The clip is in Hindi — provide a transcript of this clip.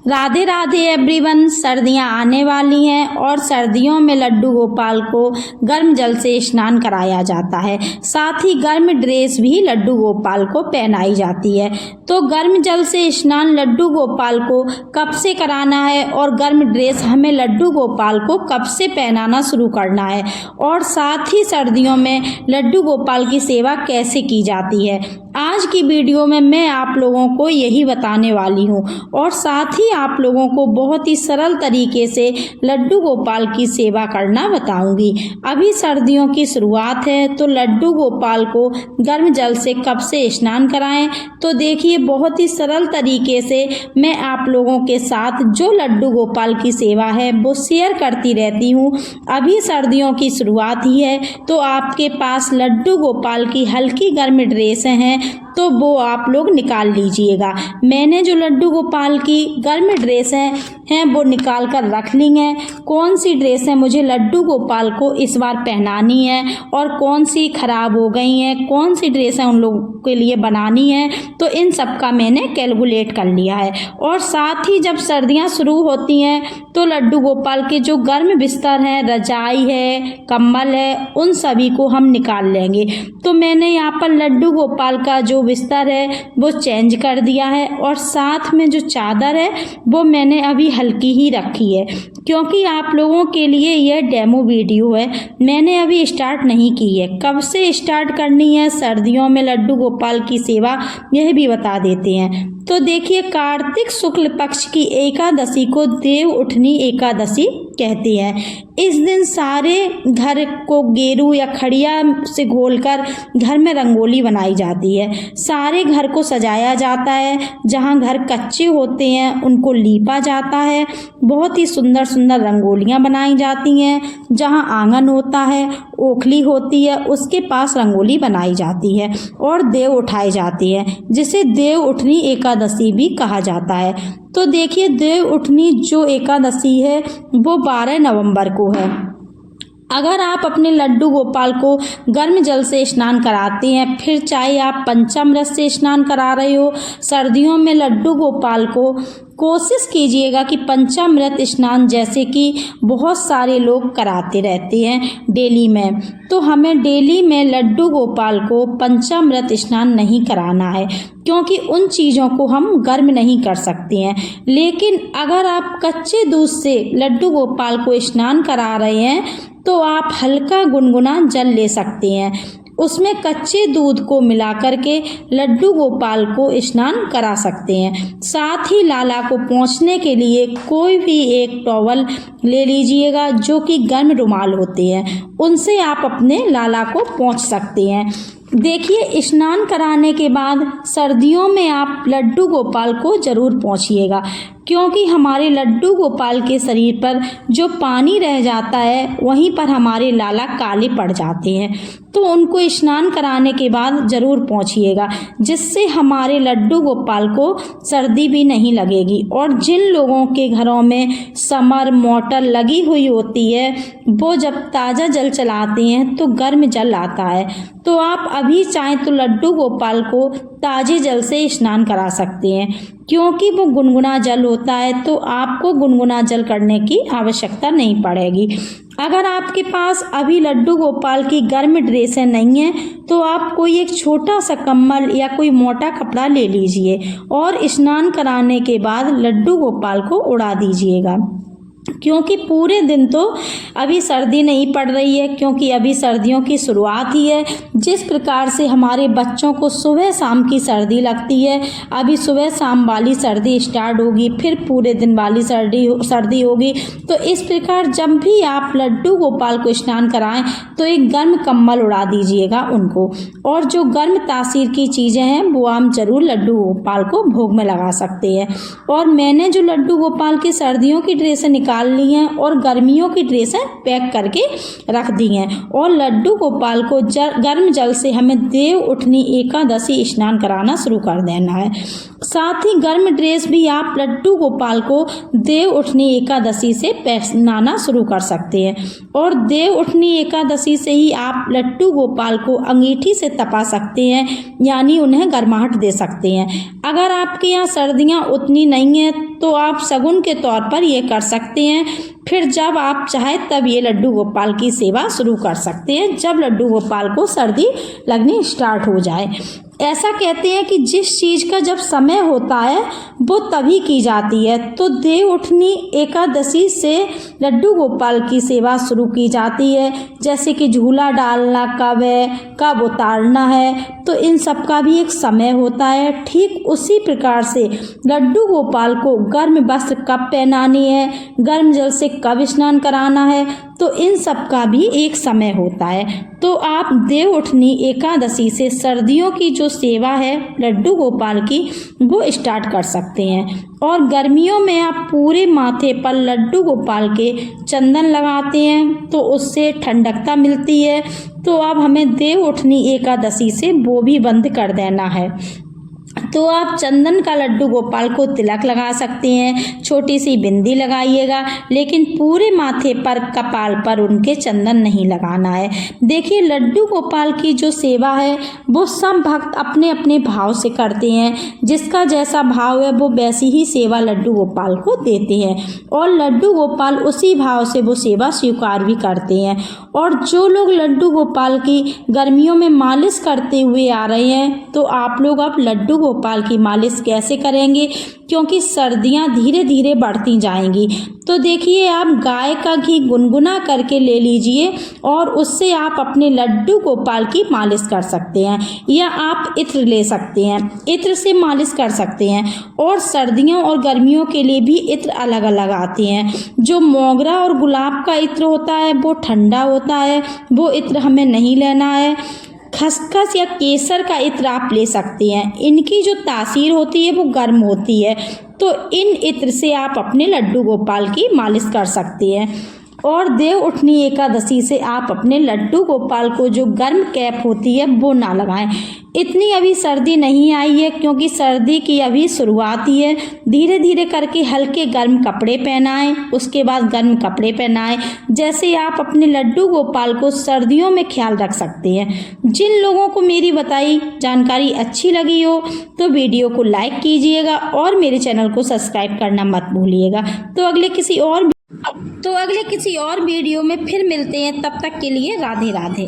राधे राधे एवरीवन। सर्दियां आने वाली हैं और सर्दियों में लड्डू गोपाल को गर्म जल से स्नान कराया जाता है। साथ ही गर्म ड्रेस भी लड्डू गोपाल को पहनाई जाती है। तो गर्म जल से स्नान लड्डू गोपाल को कब से कराना है और गर्म ड्रेस हमें लड्डू गोपाल को कब से पहनाना शुरू करना है, और साथ ही सर्दियों में लड्डू गोपाल की सेवा कैसे की जाती है, आज की वीडियो में मैं आप लोगों को यही बताने वाली हूँ। और साथ ही आप लोगों को बहुत ही सरल तरीके से लड्डू गोपाल की सेवा करना बताऊंगी। अभी सर्दियों की शुरुआत है, तो लड्डू गोपाल को गर्म जल से कब से स्नान कराएं, तो देखिए बहुत ही सरल तरीके से मैं आप लोगों के साथ जो लड्डू गोपाल की सेवा है वो शेयर करती रहती हूँ। अभी सर्दियों की शुरुआत ही है, तो आपके पास लड्डू गोपाल की हल्की गर्म ड्रेस हैं तो वो आप लोग निकाल लीजिएगा। मैंने जो लड्डू गोपाल की गर्म ड्रेस हैं वो निकाल कर रख ली हैं। कौन सी ड्रेस है मुझे लड्डू गोपाल को इस बार पहनानी है और कौन सी खराब हो गई हैं, कौन सी ड्रेस है उन लोगों के लिए बनानी है, तो इन सब का मैंने कैलकुलेट कर लिया है। और साथ ही जब सर्दियां शुरू होती हैं तो लड्डू गोपाल के जो गर्म बिस्तर हैं, रजाई है, कंबल है, उन सभी को हम निकाल लेंगे। तो मैंने यहाँ पर लड्डू गोपाल का जो बिस्तर है वो चेंज कर दिया है, और साथ में जो चादर है वो मैंने अभी हल्की ही रखी है, क्योंकि आप लोगों के लिए यह डेमो वीडियो है। मैंने अभी स्टार्ट नहीं की है। कब से स्टार्ट करनी है सर्दियों में लड्डू गोपाल की सेवा, यह भी बता देते हैं। तो देखिए, कार्तिक शुक्ल पक्ष की एकादशी को देव उठनी एकादशी कहते हैं। इस दिन सारे घर को गेरू या खड़िया से घोलकर घर में रंगोली बनाई जाती है। सारे घर को सजाया जाता है। जहां घर कच्चे होते हैं उनको लीपा जाता है। बहुत ही सुंदर सुंदर रंगोलियां बनाई जाती हैं। जहां आंगन होता है, ओखली होती है, उसके पास रंगोली बनाई जाती है और देव उठाई जाती है, जिसे देव उठनी एकादशी भी कहा जाता है। तो देखिए, देव उठनी जो एकादशी है वो 12 नवंबर को है। अगर आप अपने लड्डू गोपाल को गर्म जल से स्नान कराते हैं, फिर चाहे आप पंचामृत से स्नान करा रहे हो, सर्दियों में लड्डू गोपाल को कोशिश कीजिएगा कि पंचामृत स्नान जैसे कि बहुत सारे लोग कराते रहते हैं डेली में, तो हमें डेली में लड्डू गोपाल को पंचामृत स्नान नहीं कराना है, क्योंकि उन चीज़ों को हम गर्म नहीं कर सकते हैं। लेकिन अगर आप कच्चे दूध से लड्डू गोपाल को स्नान करा रहे हैं तो आप हल्का गुनगुना जल ले सकते हैं। उसमें कच्चे दूध को मिला करके लड्डू गोपाल को स्नान करा सकते हैं। साथ ही लाला को पोंछने के लिए कोई भी एक टॉवल ले लीजिएगा, जो कि गर्म रुमाल होते हैं, उनसे आप अपने लाला को पोंछ सकते हैं। देखिए, स्नान कराने के बाद सर्दियों में आप लड्डू गोपाल को ज़रूर पोंछिएगा, क्योंकि हमारे लड्डू गोपाल के शरीर पर जो पानी रह जाता है वहीं पर हमारे लाला काले पड़ जाते हैं। तो उनको स्नान कराने के बाद ज़रूर पोंछिएगा, जिससे हमारे लड्डू गोपाल को सर्दी भी नहीं लगेगी। और जिन लोगों के घरों में समर मोटर लगी हुई होती है वो जब ताज़ा जल चलाते हैं तो गर्म जल आता है, तो आप अभी चाहें तो लड्डू गोपाल को ताज़े जल से स्नान करा सकते हैं, क्योंकि वो गुनगुना जल होता है, तो आपको गुनगुना जल करने की आवश्यकता नहीं पड़ेगी। अगर आपके पास अभी लड्डू गोपाल की गर्म ड्रेसें नहीं हैं तो आप कोई एक छोटा सा कंबल या कोई मोटा कपड़ा ले लीजिए और स्नान कराने के बाद लड्डू गोपाल को उड़ा दीजिएगा, क्योंकि पूरे दिन तो अभी सर्दी नहीं पड़ रही है, क्योंकि अभी सर्दियों की शुरुआत ही है। जिस प्रकार से हमारे बच्चों को सुबह शाम की सर्दी लगती है, अभी सुबह शाम वाली सर्दी स्टार्ट होगी, फिर पूरे दिन वाली सर्दी होगी। तो इस प्रकार जब भी आप लड्डू गोपाल को स्नान कराएं तो एक गर्म कंबल उड़ा दीजिएगा उनको, और जो गर्म तासीर की चीज़ें हैं वो हम जरूर लड्डू गोपाल को भोग में लगा सकते हैं। और मैंने जो लड्डू गोपाल की सर्दियों की ड्रेसें निकाल निकाल ली हैं और गर्मियों की ड्रेसें पैक करके रख दी हैं। और लड्डू गोपाल को गर्म जल से हमें देव उठनी एकादशी स्नान कराना शुरू कर देना है। साथ ही गर्म ड्रेस भी आप लड्डू गोपाल को देव उठनी एकादशी से पहनाना शुरू कर सकते हैं। और देव उठनी एकादशी से ही आप लड्डू गोपाल को अंगीठी से तपा सकते हैं, यानी उन्हें गर्माहट दे सकते हैं। अगर आपके यहाँ सर्दियाँ उतनी नहीं हैं तो आप शगुन के तौर पर ये कर सकते हैं। फिर जब आप चाहें तब ये लड्डू गोपाल की सेवा शुरू कर सकते हैं, जब लड्डू गोपाल को सर्दी लगनी स्टार्ट हो जाए। ऐसा कहते हैं कि जिस चीज़ का जब समय होता है वो तभी की जाती है। तो देव उठनी एकादशी से लड्डू गोपाल की सेवा शुरू की जाती है, जैसे कि झूला डालना कब है, कब उतारना है, तो इन सब का भी एक समय होता है। ठीक उसी प्रकार से लड्डू गोपाल को गर्म वस्त्र कब पहनानी है, गर्म जल से कब स्नान कराना है, तो इन सब का भी एक समय होता है। तो आप देव उठनी एकादशी से सर्दियों की जो सेवा है लड्डू गोपाल की वो स्टार्ट कर सकते हैं। और गर्मियों में आप पूरे माथे पर लड्डू गोपाल के चंदन लगाते हैं तो उससे ठंडकता मिलती है। तो अब हमें देव उठनी एकादशी से वो भी बंद कर देना है। तो आप चंदन का लड्डू गोपाल को तिलक लगा सकते हैं, छोटी सी बिंदी लगाइएगा, लेकिन पूरे माथे पर कपाल पर उनके चंदन नहीं लगाना है। देखिए लड्डू गोपाल की जो सेवा है वो सब भक्त अपने अपने भाव से करते हैं, जिसका जैसा भाव है वो वैसी ही सेवा लड्डू गोपाल को देते हैं और लड्डू गोपाल उसी भाव से वो सेवा स्वीकार भी करते हैं। और जो लोग लड्डू गोपाल की गर्मियों में मालिश करते हुए आ रहे हैं तो आप लोग अब लड्डू गोपाल की मालिश कैसे करेंगे, क्योंकि सर्दियां धीरे धीरे बढ़ती जाएंगी। तो देखिए आप गाय का घी गुनगुना करके ले लीजिए और उससे आप अपने लड्डू गोपाल की मालिश कर सकते हैं, या आप इत्र ले सकते हैं, इत्र से मालिश कर सकते हैं। और सर्दियों और गर्मियों के लिए भी इत्र अलग अलग आते हैं। जो मोगरा और गुलाब का इत्र होता है वो ठंडा होता है, वो इत्र हमें नहीं लेना है। खसखस या केसर का इत्र आप ले सकते हैं, इनकी जो तासीर होती है वो गर्म होती है। तो इन इत्र से आप अपने लड्डू गोपाल की मालिश कर सकते हैं। और देव उठनी एकादशी से आप अपने लड्डू गोपाल को जो गर्म कैप होती है वो ना लगाएं। इतनी अभी सर्दी नहीं आई है, क्योंकि सर्दी की अभी शुरुआत ही है। धीरे धीरे करके हल्के गर्म कपड़े पहनाएं, उसके बाद गर्म कपड़े पहनाएं, जैसे आप अपने लड्डू गोपाल को सर्दियों में ख्याल रख सकते हैं। जिन लोगों को मेरी बताई जानकारी अच्छी लगी हो तो वीडियो को लाइक कीजिएगा और मेरे चैनल को सब्सक्राइब करना मत भूलिएगा। तो अगले किसी और वीडियो में फिर मिलते हैं, तब तक के लिए राधे राधे।